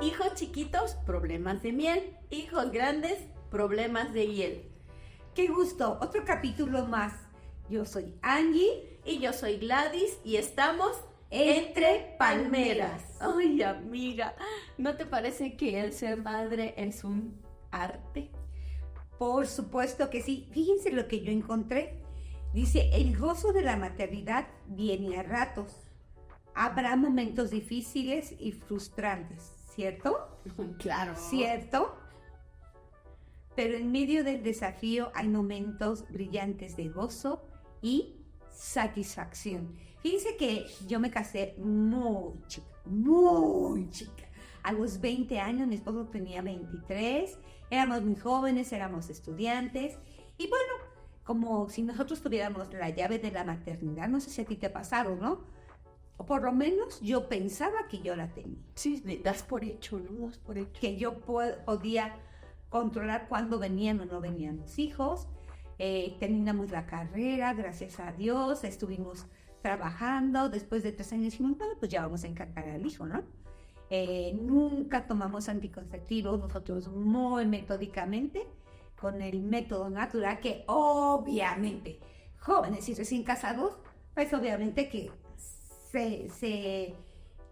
Hijos chiquitos, problemas de miel. Hijos grandes, problemas de hiel. ¡Qué gusto! Otro capítulo más. Yo soy Angie. Y yo soy Gladys y estamos Entre Palmeras. Ay, amiga, ¿no te parece que el ser madre es un arte? Por supuesto que sí. Fíjense lo que yo encontré. Dice, el gozo de la maternidad viene a ratos. Habrá momentos difíciles y frustrantes, ¿cierto? Claro. ¿Cierto? Pero en medio del desafío hay momentos brillantes de gozo y satisfacción. Fíjense que yo me casé muy chica. A los 20 años, mi esposo tenía 23, éramos muy jóvenes, éramos estudiantes. Y bueno, como si nosotros tuviéramos la llave de la maternidad, no sé si a ti te ha pasado, ¿no? O por lo menos yo pensaba que yo la tenía. Sí, das por hecho, ¿no? Das por hecho. Que yo podía controlar cuándo venían o no venían los hijos. Terminamos la carrera, gracias a Dios, estuvimos trabajando. Después de 3 años dijimos, bueno, pues ya vamos a encargar al hijo, ¿no? Nunca tomamos anticonceptivos, nosotros muy metódicamente, con el método natural, que obviamente, jóvenes y recién casados, pues obviamente que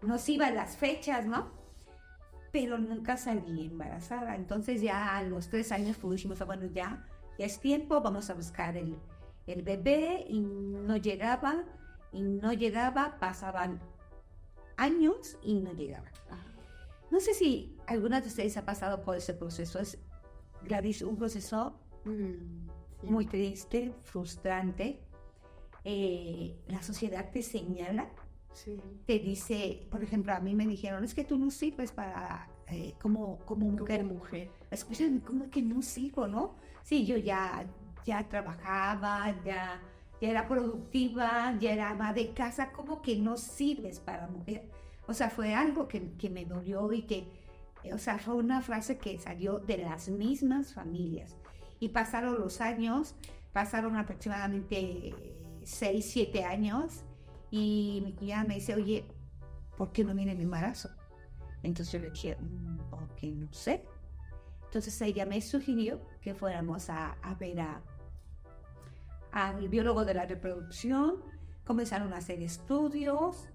nos iban las fechas, ¿no? Pero nunca salí embarazada. Entonces ya a los 3 años pues dijimos, bueno, ya es tiempo, vamos a buscar el bebé, y no llegaba, pasaban años y no llegaba. No sé si alguna de ustedes ha pasado por ese proceso. Es, Gladys, un proceso Sí. muy triste, frustrante. La sociedad te señala, Sí. te dice, por ejemplo, a mí me dijeron, es que tú no sirves para, como mujer. Escúchame, ¿cómo que no sirvo, no? Sí, yo ya trabajaba, ya era productiva, ya era ama de casa, ¿cómo que no sirves para mujer? O sea, fue algo que me dolió y que, o sea, fue una frase que salió de las mismas familias. Y pasaron los años, pasaron aproximadamente 6, 7 años, y mi cuñada me dice, oye, ¿por qué no viene mi embarazo? Entonces yo le dije, porque no sé. Entonces ella me sugirió que fuéramos a ver al biólogo de la reproducción. Comenzaron a hacer estudios,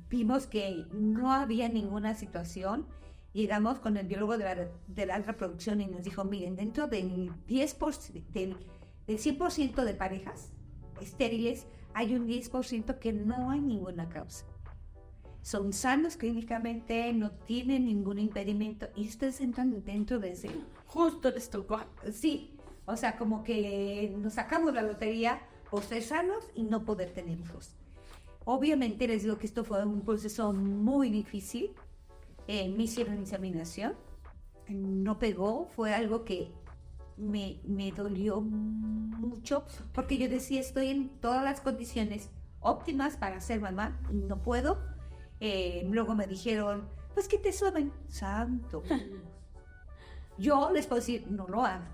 vimos que no había ninguna situación. Llegamos con el biólogo de la reproducción y nos dijo, miren, dentro del 10%, del 100% de parejas estériles, hay un 10% que no hay ninguna causa. Son sanos clínicamente, no tienen ningún impedimento y ustedes entran dentro de ese. Justo les tocó. Sí, o sea, como que nos sacamos la lotería por ser sanos y no poder tener hijos. Obviamente les digo que esto fue un proceso muy difícil. Me hicieron inseminación, no pegó, fue algo que me dolió mucho, porque yo decía, estoy en todas las condiciones óptimas para ser mamá y no puedo. Luego me dijeron, pues que te suben. Santo. Yo les puedo decir, no lo hago.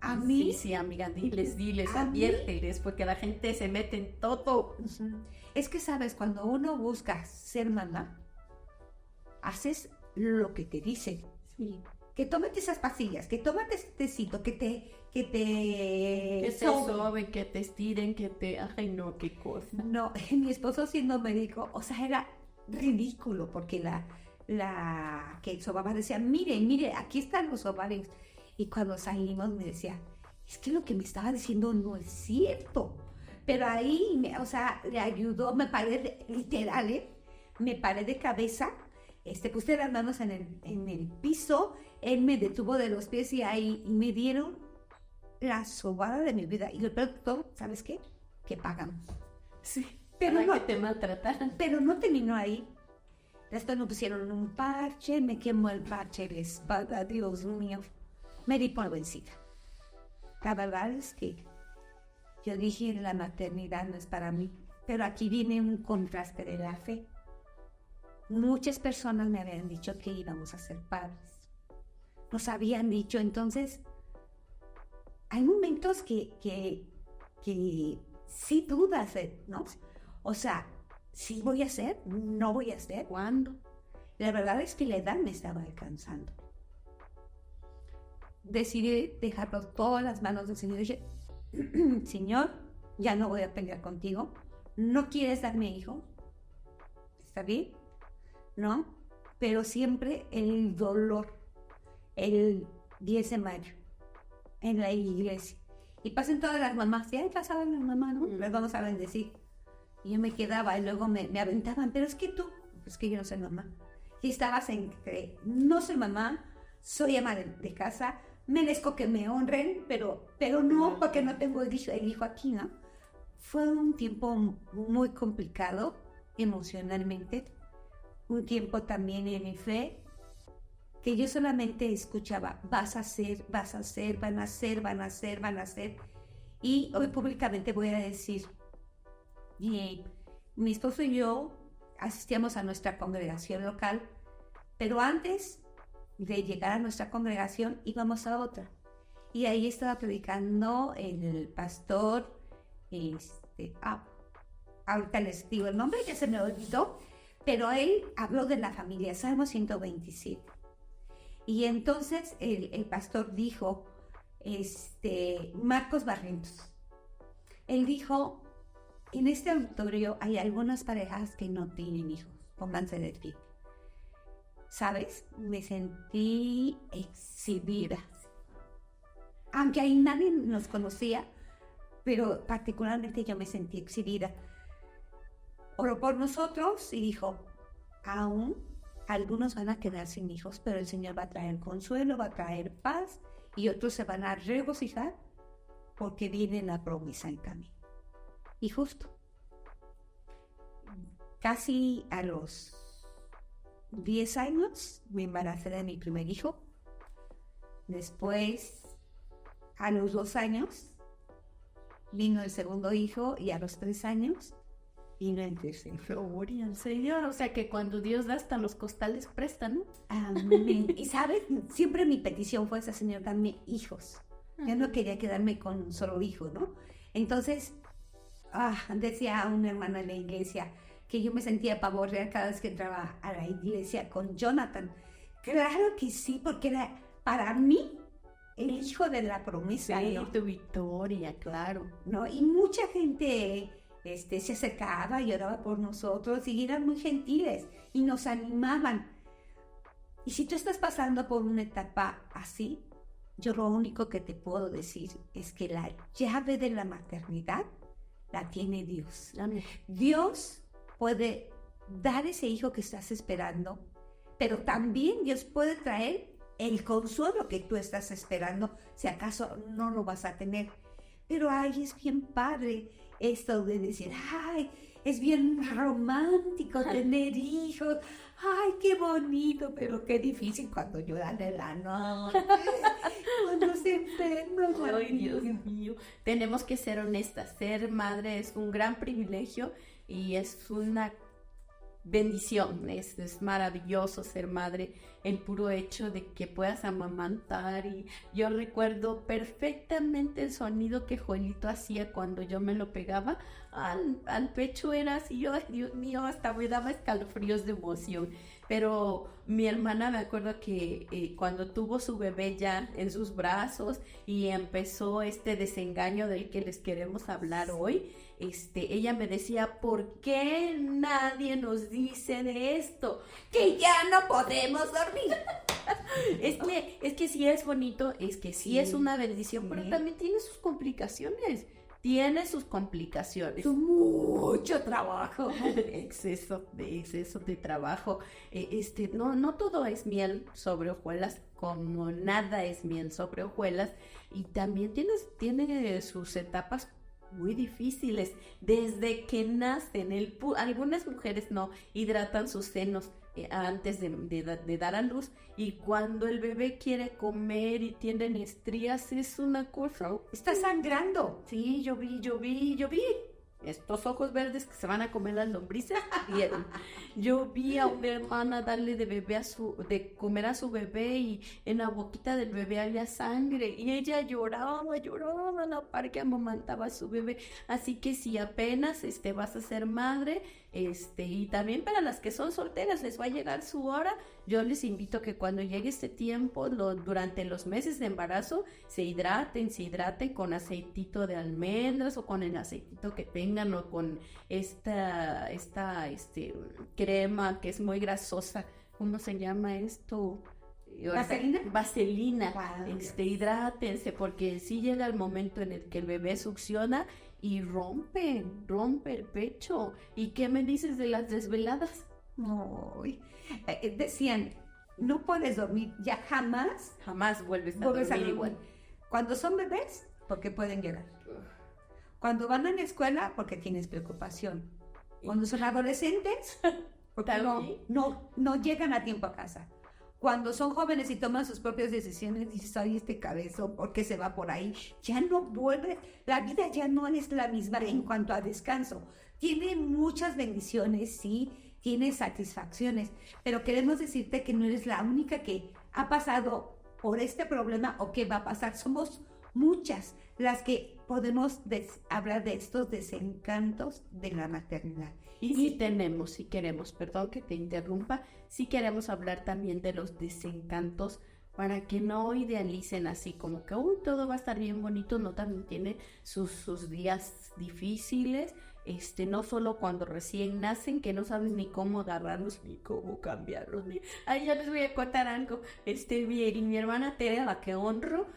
A mí. Sí, amiga, diles, a mí. adviérteles, porque la gente se mete en todo. Es que, sabes, cuando uno busca ser mamá, haces lo que te dicen. Sí. Que tómate esas pastillas, que tómate ese tecito, que te soben, que te estiren, que te... Ay, no, qué cosa. No, mi esposo siendo médico, o sea, era ridículo, porque que sobaba decía, mire, aquí están los ovarios. Y cuando salimos me decía, es que lo que me estaba diciendo no es cierto. Pero ahí, o sea, le ayudó, me paré, literal, me paré de cabeza, puse las manos en el piso, él me detuvo de los pies y ahí me dieron la sobada de mi vida. Y lo peor de todo, ¿sabes qué? Que pagamos. Sí, pero no, que te maltrataran. Pero no terminó ahí. Después me pusieron un parche, me quemó el parche de espalda, Dios mío. Me di por vencida. La verdad es que yo dije, la maternidad no es para mí. Pero aquí viene un contraste de la fe. Muchas personas me habían dicho que íbamos a ser padres. Nos habían dicho, entonces, hay momentos que sí dudas, ¿no? O sea, ¿sí voy a hacer? ¿No voy a hacer? ¿Cuándo? La verdad es que la edad me estaba alcanzando. Decidí dejarlo todo en las manos del Señor. Dije, Señor, ya no voy a pelear contigo. ¿No quieres darme hijo? ¿Está bien? ¿No? Pero siempre el dolor, el 10 de mayo, en la iglesia. Y pasan todas las mamás. Ya pasaban las mamás, ¿no? Luego no saben decir. Y yo me quedaba y luego me aventaban. Pero es que tú, es que yo no soy mamá. Y estabas en que no soy mamá, soy ama de casa, merezco que me honren, pero no, porque no tengo el hijo aquí, ¿no? Fue un tiempo muy complicado emocionalmente, un tiempo también en mi fe, que yo solamente escuchaba, vas a hacer, van a hacer. Y hoy públicamente voy a decir, mi esposo y yo asistíamos a nuestra congregación local, pero antes de llegar a nuestra congregación íbamos a otra. Y ahí estaba predicando el pastor, ahorita les digo el nombre, ya se me olvidó, pero él habló de la familia, Salmo 127. Y entonces el pastor dijo, Marcos Barrientos, él dijo, en este auditorio hay algunas parejas que no tienen hijos, pónganse de pie. ¿Sabes? Me sentí exhibida. Aunque ahí nadie nos conocía, pero particularmente yo me sentí exhibida. Oró por nosotros y dijo, aún algunos van a quedar sin hijos, pero el Señor va a traer consuelo, va a traer paz, y otros se van a regocijar porque viene la promesa en camino. Y justo, casi a los 10 años me embaracé de mi primer hijo. Después, a los 2 años, vino el segundo hijo, y a los 3 años vino el tercero. Gloria al Señor. O sea que cuando Dios da, hasta los costales prestan, ¿no? Amén. Y sabes, siempre mi petición fue esa, Señor, dame hijos. Yo no quería quedarme con un solo hijo, ¿no? Entonces, decía una hermana en la iglesia que yo me sentía pavo real cada vez que entraba a la iglesia con Jonathan. Claro que sí, porque era para mí el hijo de la promesa, Sí, ¿no? tu victoria, claro. ¿No? Y mucha gente se acercaba y oraba por nosotros y eran muy gentiles y nos animaban. Y si tú estás pasando por una etapa así, yo lo único que te puedo decir es que la llave de la maternidad la tiene Dios. Amén. Dios puede dar ese hijo que estás esperando, pero también Dios puede traer el consuelo que tú estás esperando, si acaso no lo vas a tener. Pero es bien padre esto de decir, es bien romántico tener hijos, qué bonito, pero qué difícil cuando lloran en la noche, cuando se enferman. Ay, Dios mío. Tenemos que ser honestas. Ser madre es un gran privilegio y es una bendición. Es maravilloso ser madre, el puro hecho de que puedas amamantar. Y yo recuerdo perfectamente el sonido que Joelito hacía cuando yo me lo pegaba al pecho. Era así, yo, Dios mío, hasta me daba escalofríos de emoción. Pero mi hermana, me acuerdo que cuando tuvo su bebé ya en sus brazos y empezó este desengaño del que les queremos hablar hoy, ella me decía, ¿por qué nadie nos dice de esto? Que ya no podemos dormir. Es que sí es bonito, es que sí es una bendición, Sí. pero también tiene sus complicaciones. Tiene sus complicaciones. Mucho trabajo. Exceso de trabajo. No todo es miel sobre hojuelas, como nada es miel sobre hojuelas. Y también tiene sus etapas muy difíciles. Desde que nacen, algunas mujeres no hidratan sus senos antes de dar a luz, y cuando el bebé quiere comer y tienen estrías, es una cosa. Está sangrando. Sí, yo vi estos ojos verdes que se van a comer las lombrices. Vieron. Yo vi a una hermana darle de comer a su bebé, y en la boquita del bebé había sangre, y ella lloraba a la par que amamantaba a su bebé. Así que si apenas vas a ser madre, Y también para las que son solteras les va a llegar su hora. Yo les invito a que cuando llegue este tiempo, durante los meses de embarazo, se hidraten con aceitito de almendras o con el aceitito que tengan o con esta crema que es muy grasosa. ¿Cómo se llama esto? ¿Vaselina? Vaselina. Wow. Hidrátense porque sí llega el momento en el que el bebé succiona y rompe el pecho. ¿Y qué me dices de las desveladas? Ay, decían, no puedes dormir ya jamás. Jamás vuelves a Vuelves dormir a igual. Cuando son bebés, porque pueden llorar. Cuando van a la escuela, porque tienes preocupación. Cuando son adolescentes, porque no llegan a tiempo a casa. Cuando son jóvenes y toman sus propias decisiones, dices, ay, este cabezón, ¿por qué se va por ahí? Ya no vuelve, la vida ya no es la misma en cuanto a descanso. Tiene muchas bendiciones, sí, tiene satisfacciones, pero queremos decirte que no eres la única que ha pasado por este problema o que va a pasar. Somos muchas las que podemos hablar de estos desencantos de la maternidad. Y si queremos, perdón que te interrumpa, si queremos hablar también de los desencantos para que no idealicen así como que todo va a estar bien bonito, no, también tiene sus días difíciles, no solo cuando recién nacen, que no saben ni cómo agarrarlos, ni cómo cambiarlos, Ay, ya les voy a contar algo, mi hermana Tere, a la que honro,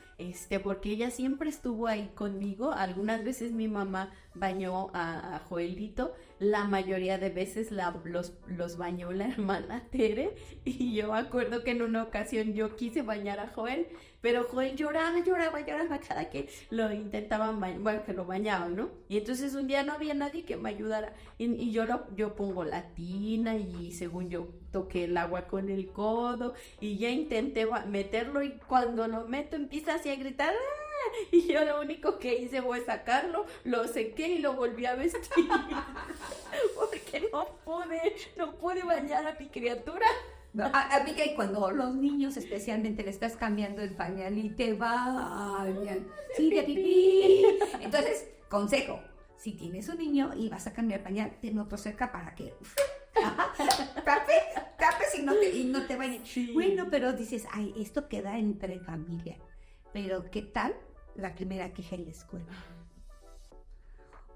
porque ella siempre estuvo ahí conmigo. Algunas veces mi mamá bañó a Joelito, la mayoría de veces los bañó la hermana Tere, y yo me acuerdo que en una ocasión yo quise bañar a Joel, pero Joel lloraba cada que lo intentaban bañar, que lo bañaban, ¿no? Y entonces un día no había nadie que me ayudara, y yo pongo la tina, y según yo toqué el agua con el codo, y ya intenté meterlo, y cuando lo meto empieza así a gritar, ¡ah! Y yo lo único que hice fue sacarlo, lo sequé y lo volví a vestir, porque no pude bañar a mi criatura. No, amiga, y cuando los niños especialmente le estás cambiando el pañal y te bañan, sí, de pipí. Entonces, consejo, si tienes un niño y vas a cambiar pañal, ten otro cerca para que tapes y no te bañes. Sí. Bueno, pero dices, ay, esto queda entre familia. Pero, ¿qué tal la primera queja en la escuela?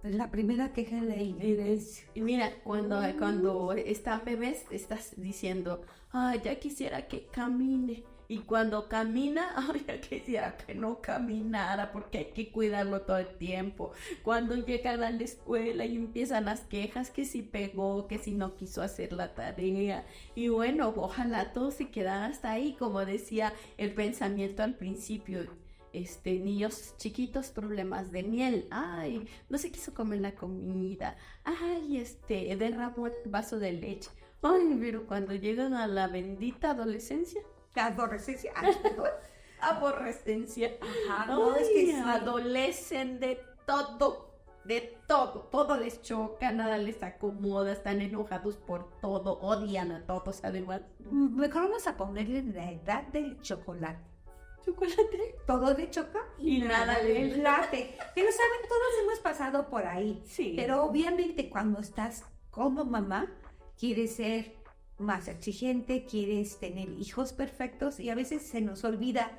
La primera queja en la iglesia. Y mira, cuando están bebés, estás diciendo, ay, ya quisiera que camine. Y cuando camina, ay, ya quisiera que no caminara, porque hay que cuidarlo todo el tiempo. Cuando llegan a la escuela y empiezan las quejas, que si pegó, que si no quiso hacer la tarea. Y bueno, ojalá todo se quedara hasta ahí, como decía el pensamiento al principio. Niños chiquitos, problemas de miel, ay, no se quiso comer la comida, ay, derramó el vaso de leche, ay, pero cuando llegan a la bendita adolescencia, aborrecencia, ajá, no, es que adolecen de todo les choca, nada les acomoda, están enojados por todo, odian a todos además. Mejor vamos a ponerle la edad del chocolate. ¿Chocolate? Todo le choca y nada le late. Pero saben, todos hemos pasado por ahí. Sí. Pero obviamente cuando estás como mamá, quieres ser más exigente, quieres tener hijos perfectos y a veces se nos olvida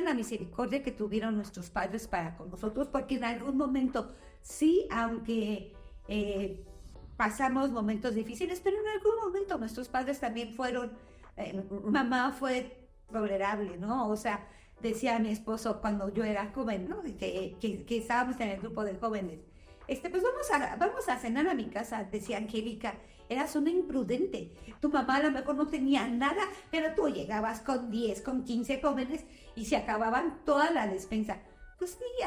la misericordia que tuvieron nuestros padres para con nosotros, porque en algún momento, sí, aunque pasamos momentos difíciles, pero en algún momento nuestros padres también fueron, mamá fue tolerable, ¿no? O sea, decía mi esposo cuando yo era joven, ¿no? Que estábamos en el grupo de jóvenes. Pues vamos a cenar a mi casa, decía Angélica. Eras una imprudente. Tu mamá a lo mejor no tenía nada, pero tú llegabas con 10, con 15 jóvenes y se acababan toda la despensa. Pues sí,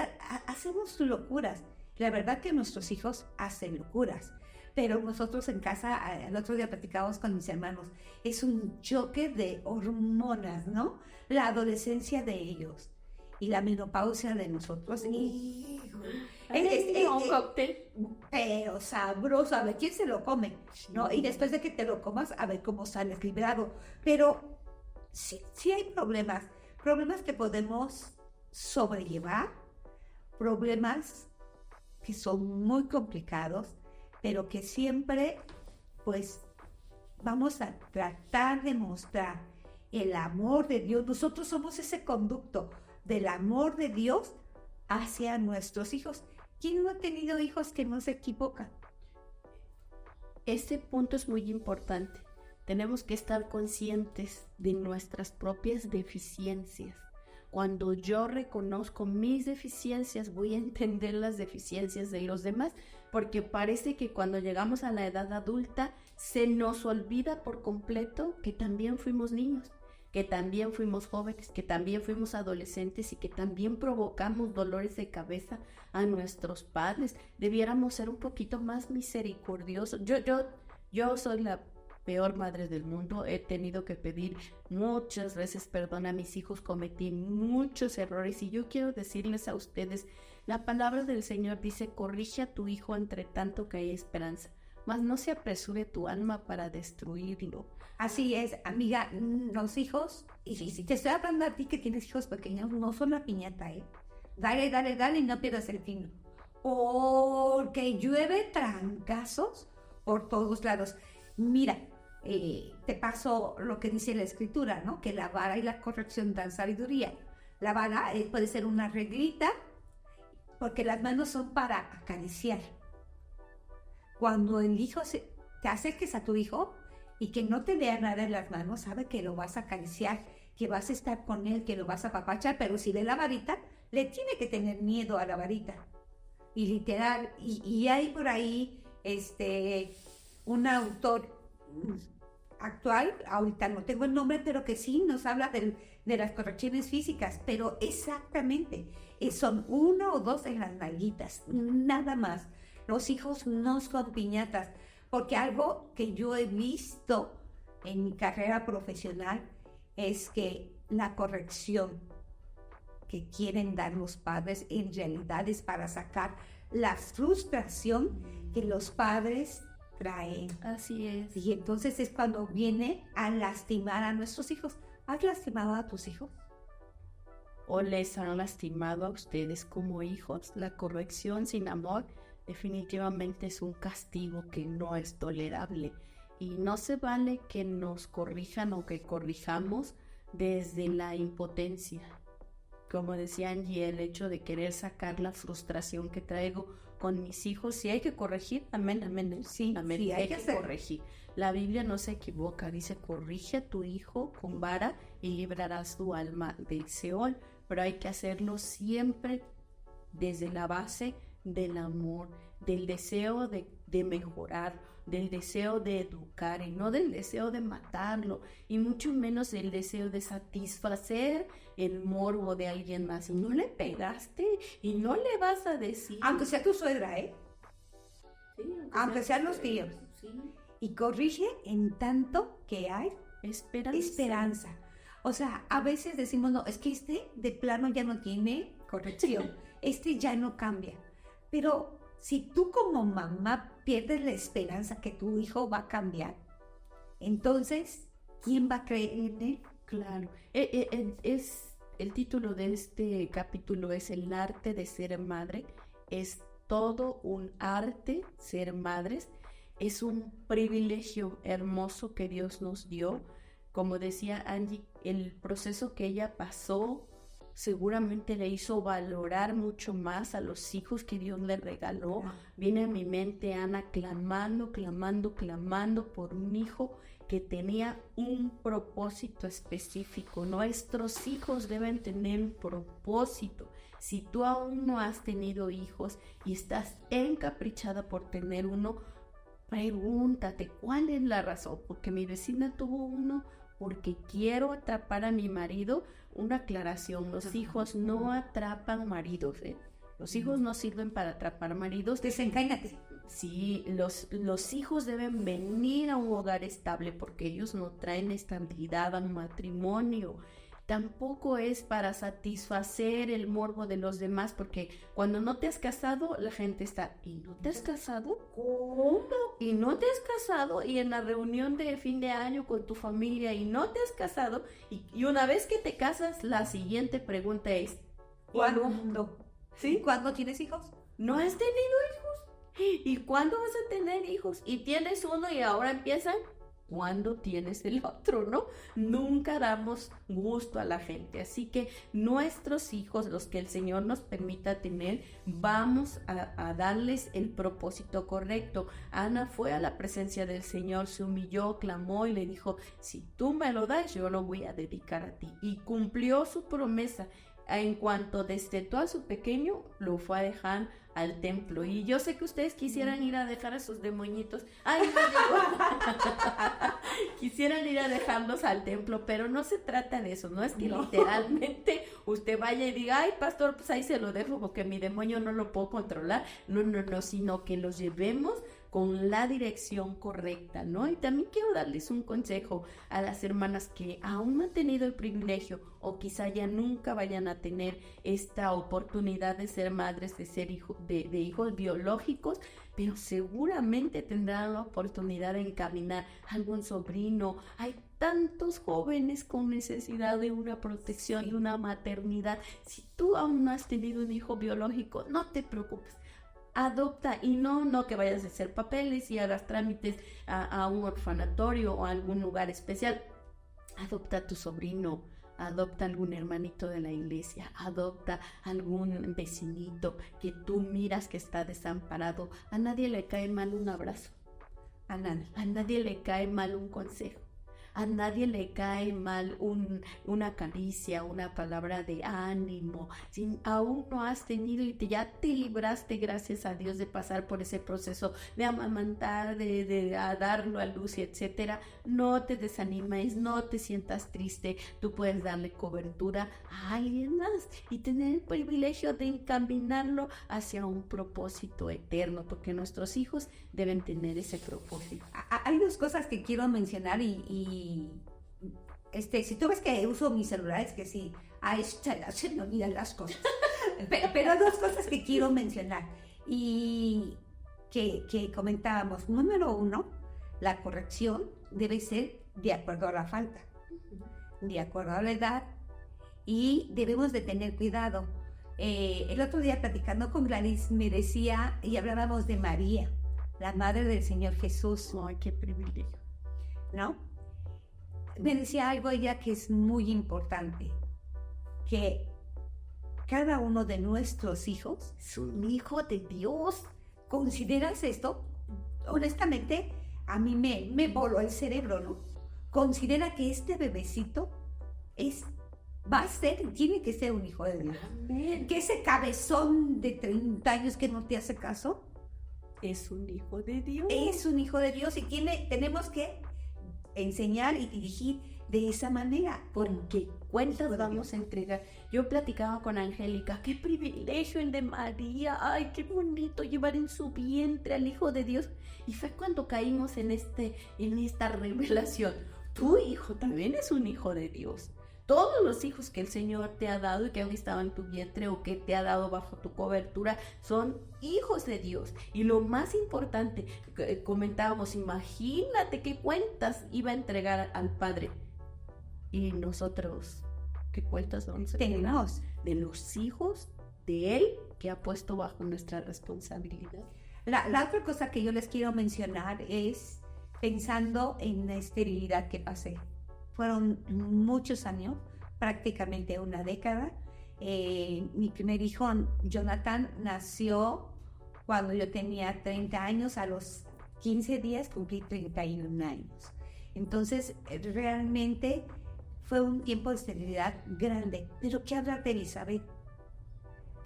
hacemos locuras. La verdad que nuestros hijos hacen locuras. Pero nosotros en casa, el otro día platicábamos con mis hermanos, es un choque de hormonas, ¿no? La adolescencia de ellos y la menopausia de nosotros. Y un cóctel. Pero sabroso, a ver quién se lo come, ¿no? Y después de que te lo comas, a ver cómo sales liberado. Pero sí hay problemas que podemos sobrellevar, problemas que son muy complicados, pero que siempre, pues, vamos a tratar de mostrar el amor de Dios. Nosotros somos ese conducto del amor de Dios hacia nuestros hijos. ¿Quién no ha tenido hijos que no se equivocan? Este punto es muy importante. Tenemos que estar conscientes de nuestras propias deficiencias. Cuando yo reconozco mis deficiencias, voy a entender las deficiencias de los demás, porque parece que cuando llegamos a la edad adulta se nos olvida por completo que también fuimos niños, que también fuimos jóvenes, que también fuimos adolescentes y que también provocamos dolores de cabeza a nuestros padres. Debiéramos ser un poquito más misericordiosos. Yo soy la peor madre del mundo. He tenido que pedir muchas veces perdón a mis hijos, cometí muchos errores y yo quiero decirles a ustedes, la palabra del Señor dice: corrige a tu hijo entre tanto que hay esperanza, mas no se apresure tu alma para destruirlo. Así es, amiga, los hijos, y si te estoy hablando a ti que tienes hijos pequeños, no son la piñata, dale y no pierdas el tino, porque llueve trancazos por todos lados. Mira, te paso lo que dice la escritura, ¿no? Que la vara y la corrección dan sabiduría. La vara puede ser una reglita, porque las manos son para acariciar. Cuando el hijo te acerques a tu hijo y que no te vea nada en las manos, sabe que lo vas a acariciar, que vas a estar con él, que lo vas a apapachar, pero si ve la varita, le tiene que tener miedo a la varita. Y literal, y hay por ahí un autor actual, ahorita no tengo el nombre, pero que sí nos habla de las correcciones físicas, pero exactamente, son 1 o 2 en las nalguitas, nada más. Los hijos no son piñatas, porque algo que yo he visto en mi carrera profesional es que la corrección que quieren dar los padres en realidad es para sacar la frustración que los padres traen. Así es. Y entonces es cuando viene a lastimar a nuestros hijos. ¿Has lastimado a tus hijos? ¿O les han lastimado a ustedes como hijos? La corrección sin amor definitivamente es un castigo que no es tolerable. Y no se vale que nos corrijan o que corrijamos desde la impotencia. Como decía Angie, el hecho de querer sacar la frustración que traigo con mis hijos, si hay que corregir, amén, sí, hay que corregir. La Biblia no se equivoca, dice: corrige a tu hijo con vara y librarás tu alma del Seol, pero hay que hacerlo siempre desde la base del amor, del deseo de mejorar, del deseo de educar y no del deseo de matarlo, y mucho menos del deseo de satisfacer el morbo de alguien más. Y no le pegaste y no le vas a decir, aunque sea tu suegra, sí, aunque sean los tíos, sí. Y corrige en tanto que hay esperanza. O sea, a veces decimos, no, es que de plano ya no tiene corrección, ya no cambia. Pero si tú como mamá pierdes la esperanza que tu hijo va a cambiar, entonces, ¿quién va a creer en él? Claro. El título de este capítulo es El arte de ser madre. Es todo un arte ser madres. Es un privilegio hermoso que Dios nos dio. Como decía Angie, el proceso que ella pasó seguramente le hizo valorar mucho más a los hijos que Dios le regaló. Viene a mi mente Ana clamando por un hijo que tenía un propósito específico. Nuestros hijos deben tener un propósito. Si tú aún no has tenido hijos y estás encaprichada por tener uno, pregúntate cuál es la razón. Porque mi vecina tuvo uno porque quiero atrapar a mi marido. Una aclaración: los hijos no atrapan maridos, Los hijos no sirven para atrapar maridos. Desencáñate. Sí, los hijos deben venir a un hogar estable porque ellos no traen estabilidad al matrimonio. Tampoco es para satisfacer el morbo de los demás, porque cuando no te has casado, la gente está: ¿y no te has casado? ¿Cómo? ¿Y no te has casado? Y en la reunión de fin de año con tu familia, ¿y no te has casado? Y una vez que te casas, la siguiente pregunta es: ¿cuándo? ¿Sí? ¿Cuándo tienes hijos? ¿No has tenido hijos? ¿Y cuándo vas a tener hijos? Y tienes uno y ahora empiezan. ¿Cuándo tienes el otro, no? Nunca damos gusto a la gente. Así que nuestros hijos, los que el Señor nos permita tener, vamos a darles el propósito correcto. Ana fue a la presencia del Señor, se humilló, clamó y le dijo, si tú me lo das, yo lo voy a dedicar a ti. Y cumplió su promesa. En cuanto destetó a su pequeño, lo fue a dejar al templo. Y yo sé que ustedes quisieran ir a dejar a sus demonitos. Ay, no digo. Quisieran ir a dejarlos al templo, pero no se trata de eso. No es que literalmente usted vaya y diga, ay, pastor, pues ahí se lo dejo porque mi demonio no lo puedo controlar. No, sino que los llevemos con la dirección correcta, ¿no? Y también quiero darles un consejo a las hermanas que aún no han tenido el privilegio o quizá ya nunca vayan a tener esta oportunidad de ser madres, de ser de hijos biológicos, pero seguramente tendrán la oportunidad de encaminar a algún sobrino. Hay tantos jóvenes con necesidad de una protección, de una maternidad. Si tú aún no has tenido un hijo biológico, no te preocupes. Adopta, y no que vayas a hacer papeles y hagas trámites a un orfanatorio o a algún lugar especial. Adopta a tu sobrino, adopta algún hermanito de la iglesia, adopta algún vecinito que tú miras que está desamparado. A nadie le cae mal un abrazo, a nadie le cae mal un consejo. A nadie le cae mal una caricia, una palabra de ánimo. Si aún no has tenido y ya te libraste, gracias a Dios, de pasar por ese proceso de amamantar, de darlo a luz, etcétera, no te desanimes, no te sientas triste. Tú puedes darle cobertura a alguien más y tener el privilegio de encaminarlo hacia un propósito eterno, porque nuestros hijos deben tener ese propósito. Hay dos cosas que quiero mencionar y si tú ves que uso mi celular, es que sí, se me olvidan las cosas. pero dos cosas que quiero mencionar y que comentábamos. Número uno, la corrección debe ser de acuerdo a la falta, de acuerdo a la edad, y debemos de tener cuidado. El otro día platicando con Gladys me decía, y hablábamos de María, la madre del Señor Jesús. ¡Ay, qué privilegio! ¿No? Me decía algo ella que es muy importante, que cada uno de nuestros hijos es un hijo de Dios. ¿Consideras esto? Honestamente, a mí me voló el cerebro, ¿no? Considera que este bebecito tiene que ser un hijo de Dios. Amén. Que ese cabezón de 30 años que no te hace caso es un hijo de Dios. Es un hijo de Dios y tenemos que enseñar y dirigir de esa manera. Porque cuentas vamos a entregar. Yo platicaba con Angélica, qué privilegio el de María, ay, qué bonito llevar en su vientre al Hijo de Dios. Y fue cuando caímos en esta revelación. Tu hijo también es un hijo de Dios. Todos los hijos que el Señor te ha dado y que han estado en tu vientre o que te ha dado bajo tu cobertura son hijos de Dios. Y lo más importante, comentábamos, imagínate qué cuentas iba a entregar al Padre. Y nosotros, ¿qué cuentas vamos a entregar? De los hijos de Él que ha puesto bajo nuestra responsabilidad. La otra cosa que yo les quiero mencionar es pensando en la esterilidad que pasé. Fueron muchos años, prácticamente una década. Mi primer hijo, Jonathan, nació cuando yo tenía 30 años. A los 15 días cumplí 31 años. Entonces, realmente fue un tiempo de esterilidad grande. Pero ¿qué habla de Elizabeth?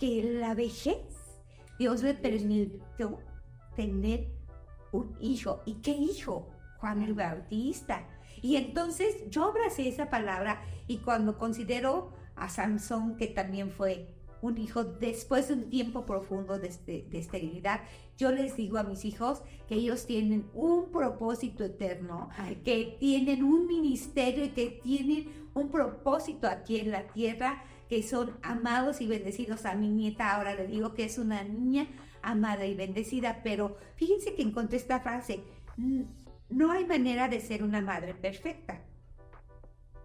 Que la vejez, Dios le permitió tener un hijo. ¿Y qué hijo? Juan el Bautista. Y entonces yo abracé esa palabra, y cuando considero a Sansón, que también fue un hijo después de un tiempo profundo de esterilidad, yo les digo a mis hijos que ellos tienen un propósito eterno, que tienen un ministerio y que tienen un propósito aquí en la tierra, que son amados y bendecidos. A mi nieta ahora le digo que es una niña amada y bendecida, pero fíjense que encontré esta frase: no hay manera de ser una madre perfecta,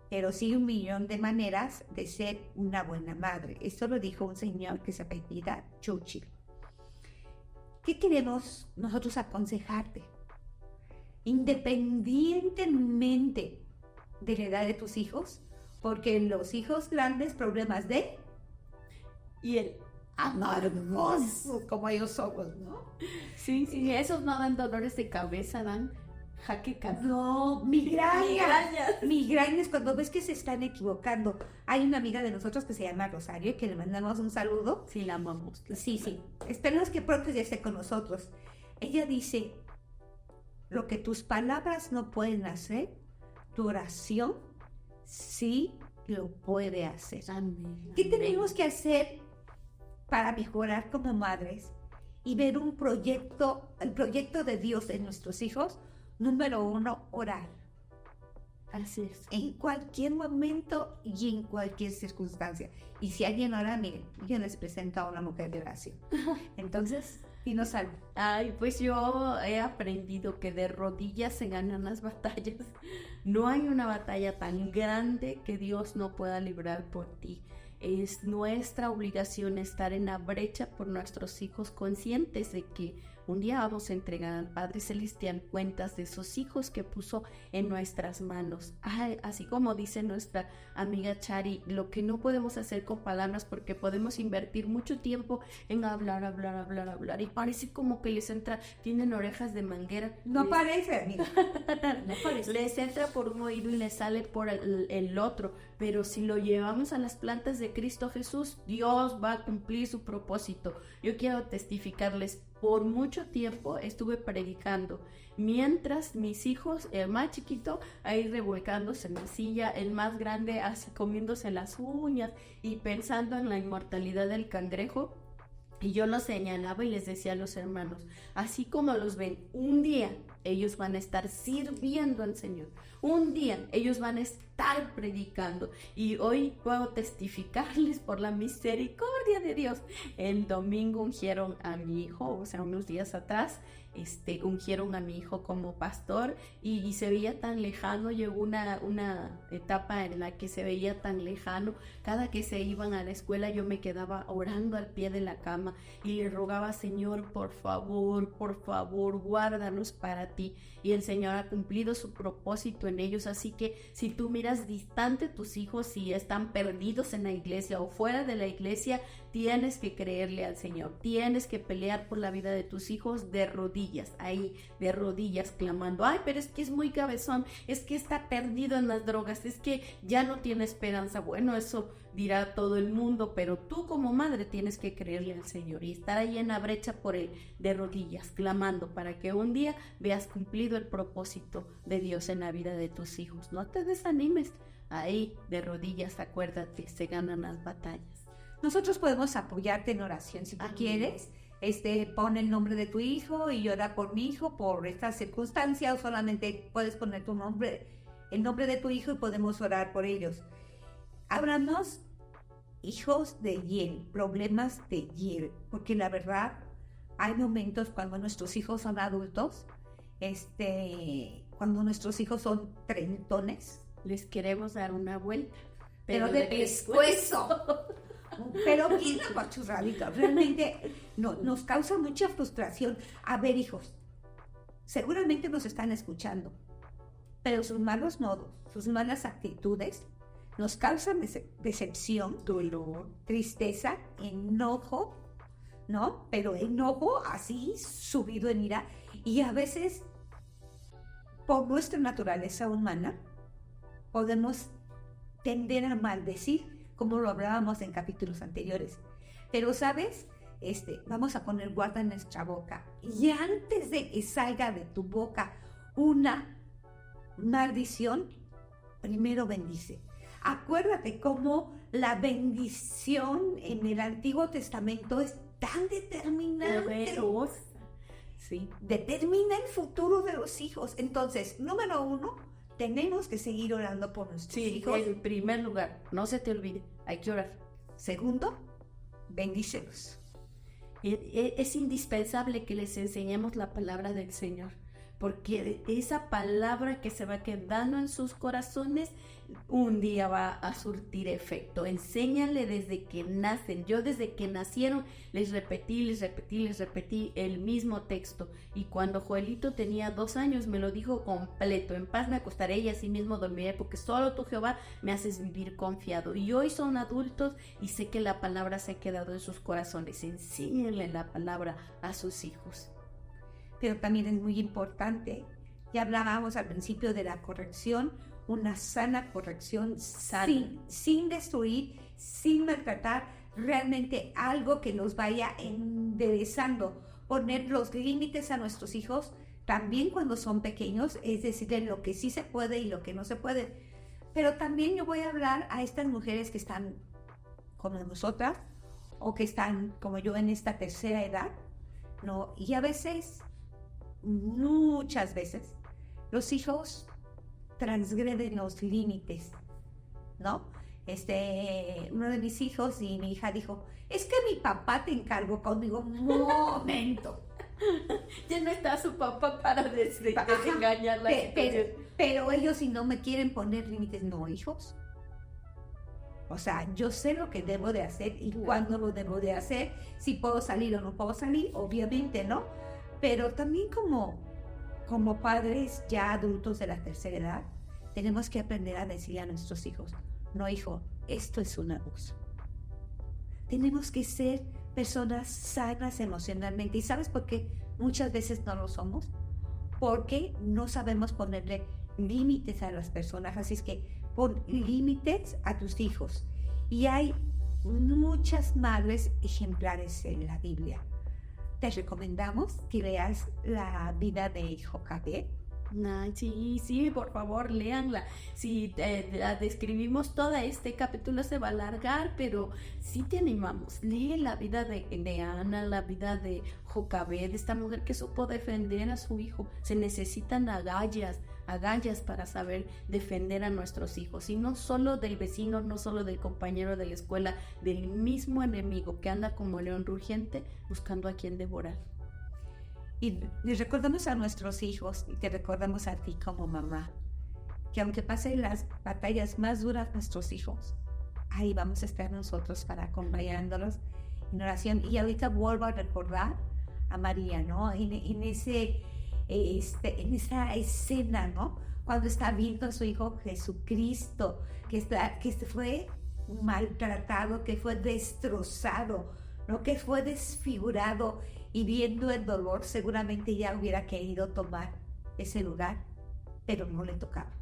pero sí 1,000,000 de maneras de ser una buena madre. Esto lo dijo un señor que se apellida Churchill. ¿qué queremos nosotros aconsejarte? Independientemente de la edad de tus hijos, porque los hijos grandes problemas de Y el amargos, como ellos somos, ¿no? sí, esos no dan dolores de cabeza, dan jaquecas. No, migrañas. Migrañas cuando ves que se están equivocando. Hay una amiga de nosotros que se llama Rosario, que le mandamos un saludo. Sí, la amamos. Sí. Esperemos que pronto ya esté con nosotros. Ella dice, lo que tus palabras no pueden hacer, tu oración sí lo puede hacer. Amén. ¿Qué tenemos que hacer para mejorar como madres y ver un proyecto, el proyecto de Dios en nuestros hijos? Número 1, orar. Así es. En cualquier momento y en cualquier circunstancia. Y si alguien ora, miren, yo les presento a una mujer de oración. Entonces, dinos algo. Ay, pues yo he aprendido que de rodillas se ganan las batallas. No hay una batalla tan grande que Dios no pueda librar por ti. Es nuestra obligación estar en la brecha por nuestros hijos, conscientes de que un día vamos a entregar al Padre Celestial cuentas de esos hijos que puso en nuestras manos. Ay, así como dice nuestra amiga Chari, lo que no podemos hacer con palabras, porque podemos invertir mucho tiempo en hablar, y parece como que les entra, tienen orejas de manguera. No parece, amiga. No parece. Les entra por un oído y les sale por el otro, pero si lo llevamos a las plantas de Cristo Jesús, Dios va a cumplir su propósito. Yo quiero testificarles, por mucho tiempo estuve predicando, mientras mis hijos, el más chiquito, ahí revolcándose en la silla, el más grande así comiéndose las uñas y pensando en la inmortalidad del cangrejo. Y yo los señalaba y les decía a los hermanos, así como los ven, un día ellos van a estar sirviendo al Señor. Un día ellos van a estar predicando. Y hoy puedo testificarles por la misericordia de Dios. El domingo ungieron a mi hijo, o sea, unos días atrás, ungieron a mi hijo como pastor y se veía tan lejano. Llegó una etapa en la que se veía tan lejano. Cada que se iban a la escuela yo me quedaba orando al pie de la cama y le rogaba, Señor, por favor, guárdanos para ti. Y el Señor ha cumplido su propósito en ellos. Así que si tú miras distante tus hijos, si están perdidos en la iglesia o fuera de la iglesia, tienes que creerle al Señor, tienes que pelear por la vida de tus hijos de rodillas, ahí de rodillas clamando, ay, pero es que es muy cabezón, es que está perdido en las drogas, es que ya no tiene esperanza. Bueno, eso dirá todo el mundo, pero tú como madre tienes que creerle al Señor y estar ahí en la brecha por él, de rodillas, clamando para que un día veas cumplido el propósito de Dios en la vida de tus hijos. No te desanimes, ahí de rodillas, acuérdate, se ganan las batallas. Nosotros podemos apoyarte en oración si tú quieres. Pon el nombre de tu hijo y ora por mi hijo por esta circunstancia, o solamente puedes poner tu nombre, el nombre de tu hijo, y podemos orar por ellos. Hablamos hijos de hiel, problemas de hiel, porque la verdad hay momentos cuando nuestros hijos son adultos, cuando nuestros hijos son trentones, les queremos dar una vuelta, pero de pescuezo. Pero bien apachurradito. Realmente nos causa mucha frustración. A ver, hijos, seguramente nos están escuchando, pero sus malos modos, sus malas actitudes nos causan decepción, dolor, tristeza, enojo, ¿no? Pero enojo así subido en ira, y a veces por nuestra naturaleza humana podemos tender a maldecir, como lo hablábamos en capítulos anteriores. Pero, ¿sabes? Vamos a poner guarda en nuestra boca. Y antes de que salga de tu boca una maldición, primero bendice. Acuérdate cómo la bendición en el Antiguo Testamento es tan determinante. Sí. Determina el futuro de los hijos. Entonces, número 1, tenemos que seguir orando por nuestros hijos. En primer lugar, no se te olvide, hay que orar. Segundo, bendícelos. Es indispensable que les enseñemos la palabra del Señor, porque esa palabra que se va quedando en sus corazones un día va a surtir efecto. Enséñale desde que nacen. Yo desde que nacieron les repetí el mismo texto, y cuando Joelito tenía 2 años me lo dijo completo: en paz me acostaré y así mismo dormiré, porque solo tú, Jehová, me haces vivir confiado. Y hoy son adultos y sé que la palabra se ha quedado en sus corazones. Enséñenle la palabra a sus hijos. Pero también es muy importante, ya hablábamos al principio de la corrección, una sana corrección, sin destruir, sin maltratar, realmente algo que nos vaya enderezando. Poner los límites a nuestros hijos, también cuando son pequeños, es decir, en lo que sí se puede y lo que no se puede. Pero también yo voy a hablar a estas mujeres que están como nosotras, o que están como yo en esta tercera edad, ¿no? Y a veces, muchas veces, los hijos transgreden los límites, ¿no? Uno de mis hijos y mi hija dijo: es que mi papá te encargó conmigo. Momento. Ya no está su papá para desengañarla. Pero ellos, si no me quieren poner límites, no, hijos. O sea, yo sé lo que debo de hacer y cuándo lo debo de hacer, si puedo salir o no puedo salir, obviamente, ¿no? Pero también como padres ya adultos de la tercera edad, tenemos que aprender a decirle a nuestros hijos: no, hijo, esto es un abuso. Tenemos que ser personas sanas emocionalmente. ¿Y sabes por qué muchas veces no lo somos? Porque no sabemos ponerle límites a las personas. Así es que pon límites a tus hijos. Y hay muchas madres ejemplares en la Biblia. Te recomendamos que leas la vida de Jocabed. Sí, por favor, léanla. Si la describimos toda, este capítulo se va a alargar, pero sí te animamos. Lee la vida de Ana, la vida de Jocabed, esta mujer que supo defender a su hijo. Se necesitan agallas para saber defender a nuestros hijos, y no solo del vecino, no solo del compañero de la escuela, del mismo enemigo que anda como león rugiente buscando a quien devorar. Y recordamos a nuestros hijos, y te recordamos a ti como mamá, que aunque pasen las batallas más duras nuestros hijos, ahí vamos a estar nosotros para acompañándolos en oración. Y ahorita vuelvo a recordar a María, ¿no? En esa escena, ¿no? Cuando está viendo a su hijo Jesucristo, que fue maltratado, que fue destrozado, ¿no? Que fue desfigurado, y viendo el dolor, seguramente ya hubiera querido tomar ese lugar, pero no le tocaba.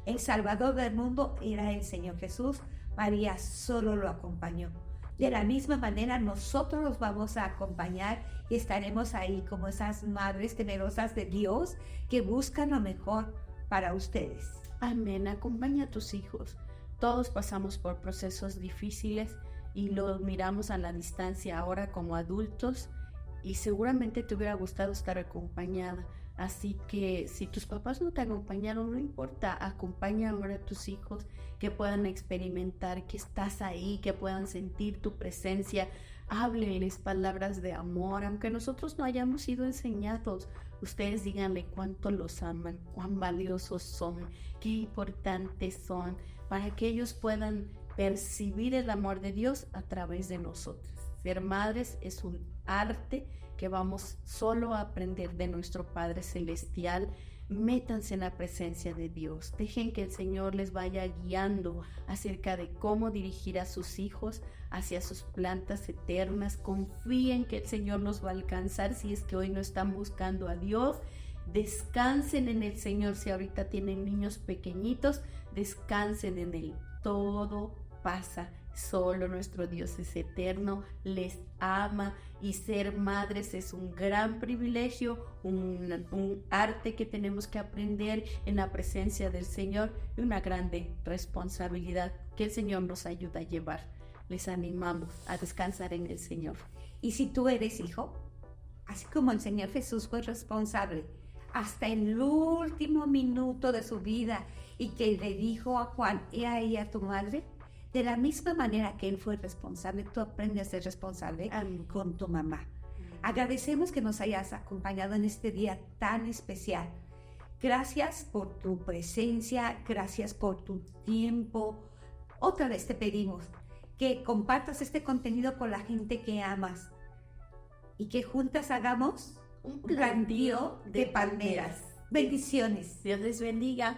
El Salvador del mundo era el Señor Jesús. María solo lo acompañó. De la misma manera, nosotros los vamos a acompañar y estaremos ahí como esas madres temerosas de Dios que buscan lo mejor para ustedes. Amén. Acompaña a tus hijos. Todos pasamos por procesos difíciles y los miramos a la distancia ahora como adultos, y seguramente te hubiera gustado estar acompañada. Así que si tus papás no te acompañaron, no importa, acompaña ahora a tus hijos, que puedan experimentar que estás ahí, que puedan sentir tu presencia. Háblenles palabras de amor, aunque nosotros no hayamos sido enseñados. Ustedes díganle cuánto los aman, cuán valiosos son, qué importantes son, para que ellos puedan percibir el amor de Dios a través de nosotros. Ser madres es un arte que vamos solo a aprender de nuestro Padre Celestial. Métanse en la presencia de Dios. Dejen que el Señor les vaya guiando acerca de cómo dirigir a sus hijos hacia sus plantas eternas. Confíen que el Señor los va a alcanzar si es que hoy no están buscando a Dios. Descansen en el Señor. Si ahorita tienen niños pequeñitos, descansen en Él. Todo pasa. Solo nuestro Dios es eterno, les ama, y ser madres es un gran privilegio, un arte que tenemos que aprender en la presencia del Señor, y una grande responsabilidad que el Señor nos ayuda a llevar. Les animamos a descansar en el Señor. Y si tú eres hijo, así como el Señor Jesús fue responsable hasta el último minuto de su vida, y que le dijo a Juan: he ahí a tu madre, de la misma manera que él fue responsable, tú aprendes a ser responsable con tu mamá. Agradecemos que nos hayas acompañado en este día tan especial. Gracias por tu presencia, gracias por tu tiempo. Otra vez te pedimos que compartas este contenido con la gente que amas y que juntas hagamos un plantío de palmeras. Bendiciones. Dios les bendiga.